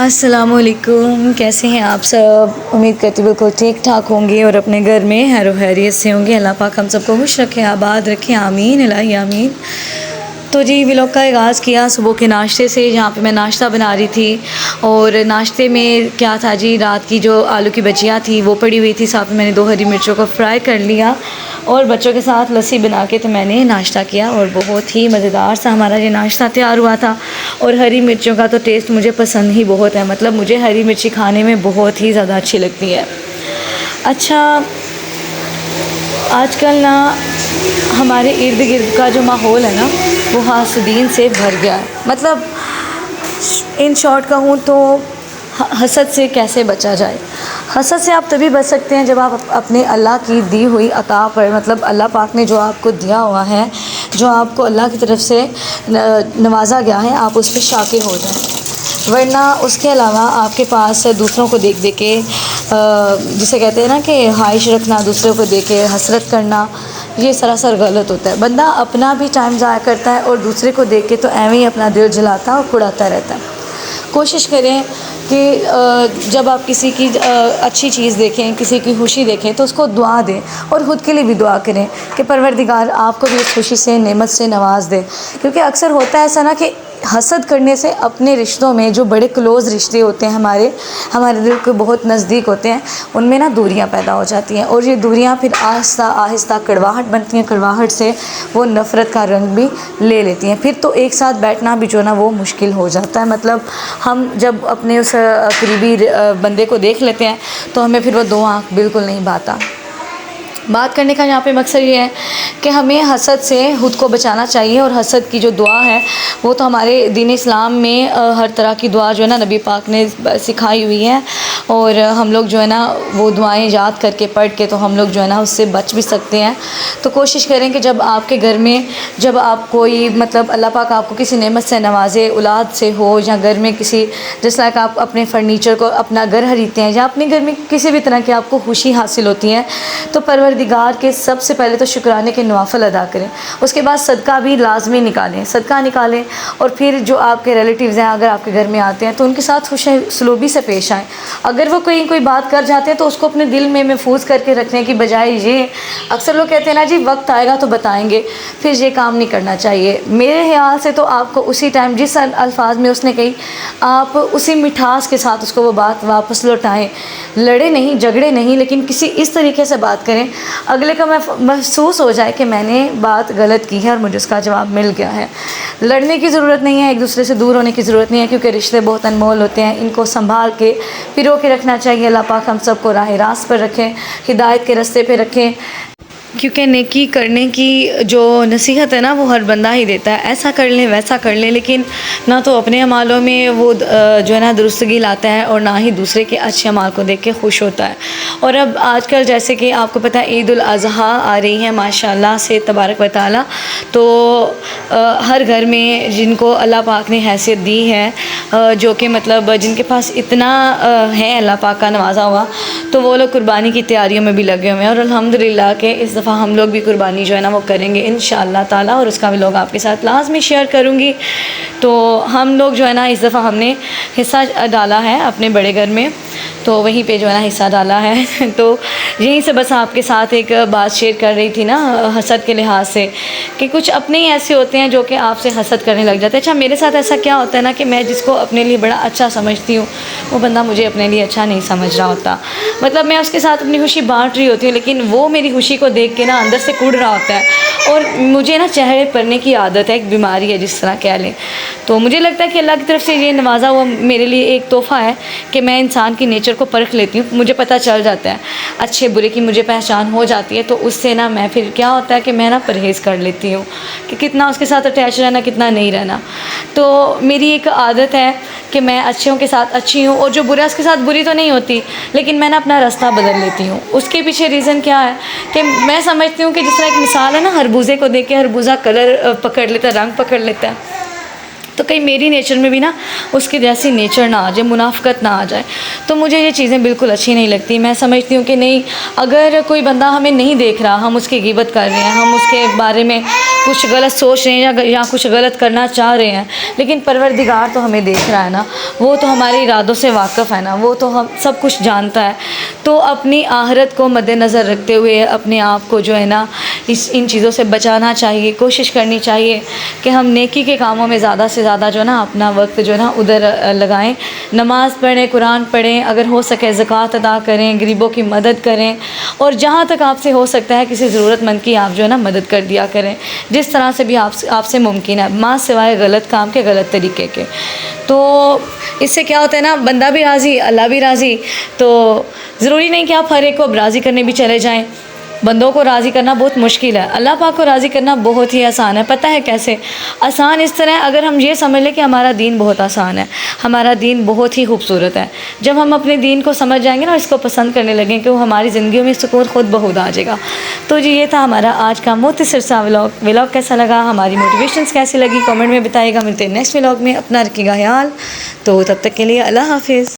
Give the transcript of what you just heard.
अस्सलामुअलैकुम, कैसे हैं आप सब। उम्मीद करती हूँ बिल्कुल ठीक ठाक होंगे और अपने घर में हैरो खैरियत से होंगे। अल्लाह पाक हम सबको खुश रखे, आबाद रखे, आमीन इलाही आमीन। तो जी व्लॉग का आगाज़ किया सुबह के नाश्ते से, जहाँ पे मैं नाश्ता बना रही थी। और नाश्ते में क्या था जी, रात की जो आलू की भजिया थी वो पड़ी हुई थी, साथ में मैंने 2 हरी मिर्चों को फ्राई कर लिया और बच्चों के साथ लस्सी बना के तो मैंने नाश्ता किया और बहुत ही मज़ेदार सा हमारा ये नाश्ता तैयार हुआ था। और हरी मिर्चों का तो टेस्ट मुझे पसंद ही बहुत है, मतलब मुझे हरी मिर्ची खाने में बहुत ही ज़्यादा अच्छी लगती है। अच्छा, आजकल ना हमारे इर्द गिर्द का जो माहौल है ना वो हासदीन से भर गया है। मतलब इन शॉर्ट कहूँ तो हसद से कैसे बचा जाए। हसद से आप तभी बच सकते हैं जब आप अपने अल्लाह की दी हुई अता पर, मतलब अल्लाह पाक ने जो आपको दिया हुआ है, जो आपको अल्लाह की तरफ से नवाजा गया है, आप उस पर शाकिर हो जाएं। वरना उसके अलावा आपके पास दूसरों को देख देख के जिसे कहते हैं ना कि ख्वाहिश रखना, दूसरों को देख के हसरत करना, ये सरासर गलत होता है। बंदा अपना भी टाइम ज़ाया करता है और दूसरे को देख के तो ऐਵੇਂ ही अपना दिल जलाता और कुड़ाता रहता है। कोशिश करें कि जब आप किसी की अच्छी चीज़ देखें, किसी की खुशी देखें तो उसको दुआ दें और ख़ुद के लिए भी दुआ करें कि परवरदिगार आपको भी उस खुशी से, नेमत से नवाज दे। क्योंकि अक्सर होता है ऐसा ना कि हसद करने से अपने रिश्तों में जो बड़े क्लोज़ रिश्ते होते हैं, हमारे दिल के बहुत नज़दीक होते हैं, उनमें ना दूरियां पैदा हो जाती हैं और ये दूरियां फिर आहिस्ता आहिस्ता कड़वाहट बनती हैं। कड़वाहट से वो नफ़रत का रंग भी ले लेती हैं। फिर तो एक साथ बैठना भी जो ना वो मुश्किल हो जाता है। मतलब हम जब अपने उस करीबी बंदे को देख लेते हैं तो हमें फिर वो दो आँख बिल्कुल नहीं भाता। बात करने का यहाँ पे मकसद ये है कि हमें हसद से ख़ुद को बचाना चाहिए। और हसद की जो दुआ है वो तो हमारे दीन इस्लाम में हर तरह की दुआ जो है ना नबी पाक ने सिखाई हुई है। और हम लोग जो है ना वो दुआएं याद करके पढ़ के तो हम लोग जो है ना उससे बच भी सकते हैं। तो कोशिश करें कि जब आपके घर में जब आप कोई, मतलब अल्लाह पाक आपको किसी नेमत से नवाजे, औलाद से हो या घर में किसी, जिस लाइक आप अपने फ़र्नीचर को, अपना घर खरीदते हैं या अपने घर में किसी भी तरह की आपको खुशी हासिल होती है, तो परवरदिगार के सबसे पहले तो शुक्राने के नवाफ़िल अदा करें। उसके बाद सदका भी लाजमी निकालें, सदका निकालें। और फिर जो आपके रिलेटिव्स हैं अगर आपके घर में आते हैं तो उनके साथ खुश सलूबी से पेश आएँ। अगर वो कोई बात कर जाते हैं तो उसको अपने दिल में महफूज करके रखने की बजाय ये, अक्सर लोग कहते हैं ना जी वक्त आएगा तो बताएंगे, फिर ये काम नहीं करना चाहिए। मेरे ख्याल से तो आपको उसी टाइम जिस अल्फाज में उसने कही, आप उसी मिठास के साथ उसको वो बात वापस लौटाएं। लड़े नहीं, झगड़े नहीं, लेकिन किसी इस तरीके से बात करें अगले का महसूस हो जाए कि मैंने बात गलत की है और मुझे उसका जवाब मिल गया है। लड़ने की ज़रूरत नहीं है, एक दूसरे से दूर होने की ज़रूरत नहीं है, क्योंकि रिश्ते बहुत अनमोल होते हैं। इनको संभाल के पिरो के रखना चाहिए। अल्लाह पाक हम सबको राह रास्त पर रखें, हिदायत के रास्ते पे रखें। क्योंकि नेकी करने की जो नसीहत है ना वो हर बंदा ही देता है, ऐसा कर लें वैसा कर लें, लेकिन ना तो अपने अमालों में वो जो है ना दुरुस्तगी लाता है और ना ही दूसरे के अच्छे अमाल को देख के खुश होता है। और अब आजकल जैसे कि आपको पता है ईद उल अज़हा आ रही है माशाल्लाह से तबारक व तआला। तो हर घर में जिनको अल्लाह पाक ने हैसियत दी है, जो कि मतलब जिनके पास इतना है अल्लाह पाक का नवाजा हुआ, तो वो लोग कुर्बानी की तैयारियों में भी लगे हुए हैं। और अल्हम्दुलिल्लाह के इस दफ़ा हम लोग भी कुर्बानी जो है ना वो करेंगे इंशाअल्लाह ताला, और उसका भी लोग आपके साथ लाजमी शेयर करूँगी। तो हम लोग जो है ना इस दफ़ा हमने हिस्सा डाला है अपने बड़े घर में, तो वहीं पे जो है ना हिस्सा डाला है। तो यहीं से बस आपके साथ एक बात शेयर कर रही थी ना हसद के लिहाज से, कि कुछ अपने ही ऐसे होते हैं जो कि आपसे हसद करने लग जाते हैं। अच्छा, मेरे साथ ऐसा क्या होता है ना कि मैं जिसको अपने लिए बड़ा अच्छा समझती हूँ वो बंदा मुझे अपने लिए अच्छा नहीं समझ रहा होता। मतलब मैं उसके साथ अपनी खुशी बांट रही होती हूँ, लेकिन वो मेरी खुशी को देख के ना अंदर से कुड़ रहा होता है। और मुझे ना चेहरे पड़ने की आदत है, एक बीमारी है जिस तरह कह लें। तो मुझे लगता है कि अल्लाह की तरफ से ये नवाजा हुआ मेरे लिए एक तोहफ़ा है कि मैं इंसान की नेचर को परख लेती हूँ। मुझे पता चल जाता है, अच्छे बुरे की मुझे पहचान हो जाती है। तो उससे ना मैं फिर क्या होता है कि मैं ना परहेज़ कर लेती हूँ कि कितना उसके साथ अटैच रहना, कितना नहीं रहना। तो मेरी एक आदत है कि मैं अच्छों के साथ अच्छी हूँ और जो बुरा उसके साथ बुरी तो नहीं होती, लेकिन मैं ना अपना रास्ता बदल लेती हूँ। उसके पीछे रीज़न क्या है कि मैं समझती हूँ कि जिस तरह एक मिसाल है ना, खरबूजे को देख के खरबूजा कलर पकड़ लेता है, रंग पकड़ लेता है। तो कहीं मेरी नेचर में भी ना उसके जैसी नेचर ना आ जाए, मुनाफ़िकत ना आ जाए। तो मुझे ये चीज़ें बिल्कुल अच्छी नहीं लगती। मैं समझती हूँ कि नहीं, अगर कोई बंदा हमें नहीं देख रहा, हम उसकी ग़ीबत कर रहे हैं, हम उसके बारे में कुछ गलत सोच रहे हैं या कुछ गलत करना चाह रहे हैं, लेकिन परवरदिगार तो हमें देख रहा है ना, वो तो हमारे इरादों से वाकिफ़ है ना, वो तो हम सब कुछ जानता है। तो अपनी आखिरत को मद्देनज़र रखते हुए अपने आप को जो है ना इन चीज़ों से बचाना चाहिए। कोशिश करनी चाहिए कि हम नेकी के कामों में ज़्यादा से ज़्यादा जो है ना अपना वक्त जो है ना उधर लगाएं। नमाज़ पढ़ें, कुरान पढ़ें, अगर हो सके ज़कात अदा करें, गरीबों की मदद करें, और जहाँ तक आपसे हो सकता है किसी ज़रूरतमंद की आप जो है ना मदद कर दिया करें, जिस तरह से भी आपसे मुमकिन है, माँ सिवाय गलत काम के, गलत तरीके के। तो इससे क्या होता है ना, बंदा भी राज़ी, अल्लाह भी राज़ी। तो ज़रूरी नहीं कि आप हर एक को अब राज़ी करने भी चले जाएं। बंदों को राज़ी करना बहुत मुश्किल है, अल्लाह पाक को राज़ी करना बहुत ही आसान है। पता है कैसे? आसान इस तरह, अगर हम ये समझ लें कि हमारा दीन बहुत आसान है, हमारा दीन बहुत ही खूबसूरत है। जब हम अपने दीन को समझ जाएंगे ना, इसको पसंद करने लगेंगे, कि वो हमारी ज़िंदगी में सुकून खुद ब खुद आ जाएगा। तो जी ये था हमारा आज का मुख्तसर सा व्लॉग कैसा लगा, हमारी मोटिवेशंस कैसी लगी, कमेंट में बताइएगा। मिलते हैं नेक्स्ट व्लॉग में। अपना रखिएगा ख्याल। तो तब तक के लिए अल्लाह हाफ़िज़।